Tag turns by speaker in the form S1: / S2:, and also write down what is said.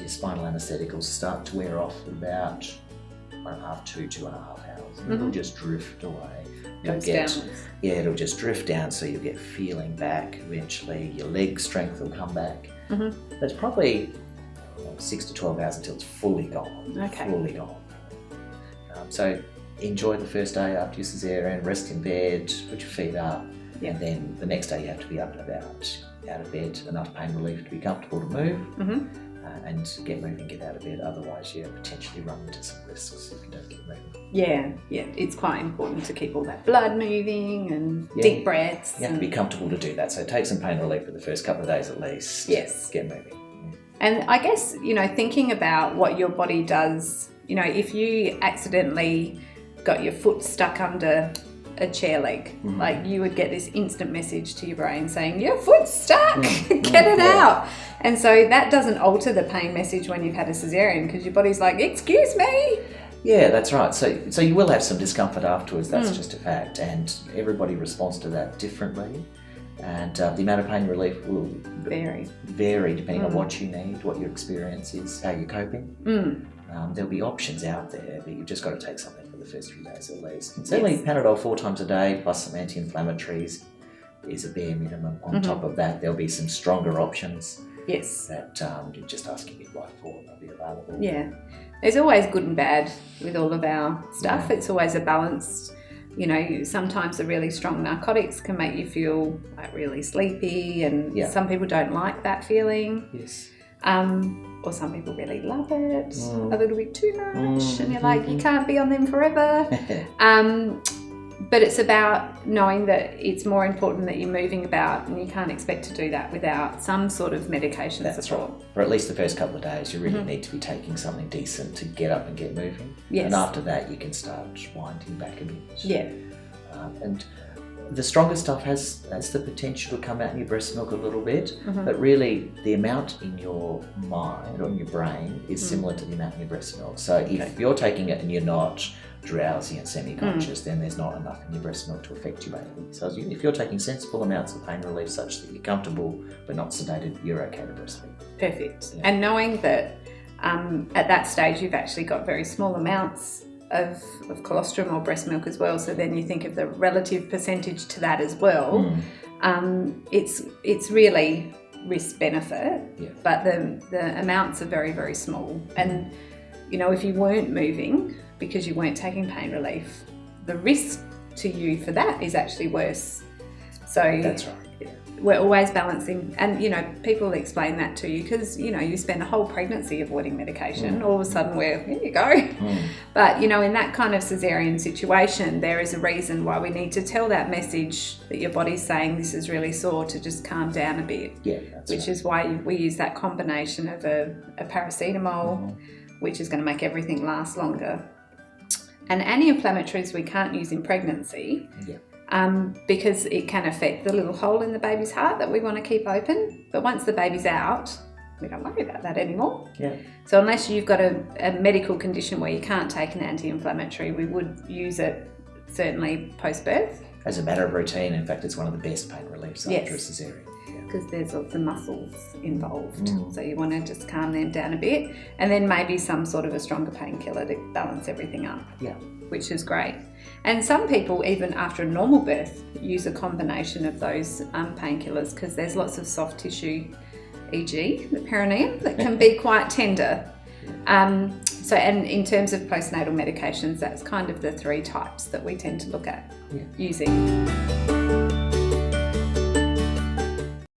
S1: your spinal anaesthetic will start to wear off in about 1.5 to 2.5 hours. And it'll just drift away. It'll just drift down, so you'll get feeling back eventually. Your leg strength will come back. That's probably 6 to 12 hours until it's fully gone.
S2: Okay.
S1: Fully gone. So enjoy the first day after your cesarean, rest in bed, put your feet up, and then the next day you have to be up and about, out of bed, enough pain relief to be comfortable to move, and get moving, get out of bed. Otherwise, you potentially run into some risks if you don't get moving.
S2: Yeah, it's quite important to keep all that blood moving and deep breaths.
S1: You have to be comfortable to do that. So take some pain relief for the first couple of days at least.
S2: Yes.
S1: Get moving.
S2: And I guess, thinking about what your body does, if you accidentally got your foot stuck under a chair leg, like you would get this instant message to your brain saying, your foot's stuck, get it out. And so that doesn't alter the pain message when you've had a cesarean, because your body's like, excuse me.
S1: Yeah, that's right. So you will have some discomfort afterwards, that's just a fact. And everybody responds to that differently. And the amount of pain relief will vary depending on what you need, what your experience is, how you're coping. There'll be options out there, but you've just got to take something for the first few days at least. And certainly Panadol 4 times a day plus some anti-inflammatories is a bare minimum. On top of that, there'll be some stronger options that you just ask your midwife for, and they'll be available.
S2: Yeah, there's always good and bad with all of our stuff. It's always a balance. Sometimes the really strong narcotics can make you feel like really sleepy, and some people don't like that feeling.
S1: Yes.
S2: Or some people really love it a little bit too much, and you're like, you can't be on them forever. But it's about knowing that it's more important that you're moving about, and you can't expect to do that without some sort of medication support.
S1: Right. For at least the first couple of days, you really need to be taking something decent to get up and get moving.
S2: Yes.
S1: And after that, you can start winding back a bit.
S2: Yeah.
S1: And the stronger stuff has the potential to come out in your breast milk a little bit, but really the amount in your mind or in your brain is similar to the amount in your breast milk. So if you're taking it and you're not drowsy and semi-conscious, then there's not enough in your breast milk to affect your baby. So if you're taking sensible amounts of pain relief such that you're comfortable but not sedated, you're okay to breastfeed.
S2: Perfect. Yeah. And knowing that at that stage you've actually got very small amounts of colostrum or breast milk as well, so then you think of the relative percentage to that as well. It's really risk benefit, but the amounts are very, very small. And if you weren't moving because you weren't taking pain relief, the risk to you for that is actually worse. So
S1: that's right.
S2: We're always balancing, and people explain that to you because you spend a whole pregnancy avoiding medication. All of a sudden here you go. But in that kind of cesarean situation, there is a reason why we need to tell that message that your body's saying this is really sore, to just calm down a bit.
S1: Yeah, that's
S2: which is why we use that combination of a paracetamol, which is going to make everything last longer. And anti-inflammatories we can't use in pregnancy. Because it can affect the little hole in the baby's heart that we want to keep open. But once the baby's out, we don't worry about that anymore. So unless you've got a medical condition where you can't take an anti-inflammatory, we would use it certainly post-birth.
S1: As a matter of routine, in fact, it's one of the best pain reliefs after a cesarean.
S2: Because there's lots of muscles involved. So you want to just calm them down a bit, and then maybe some sort of a stronger painkiller to balance everything up. Which is great. And some people, even after a normal birth, use a combination of those painkillers, because there's lots of soft tissue, e.g. the perineum, that can be quite tender. And in terms of postnatal medications, that's kind of the 3 types that we tend to look at using.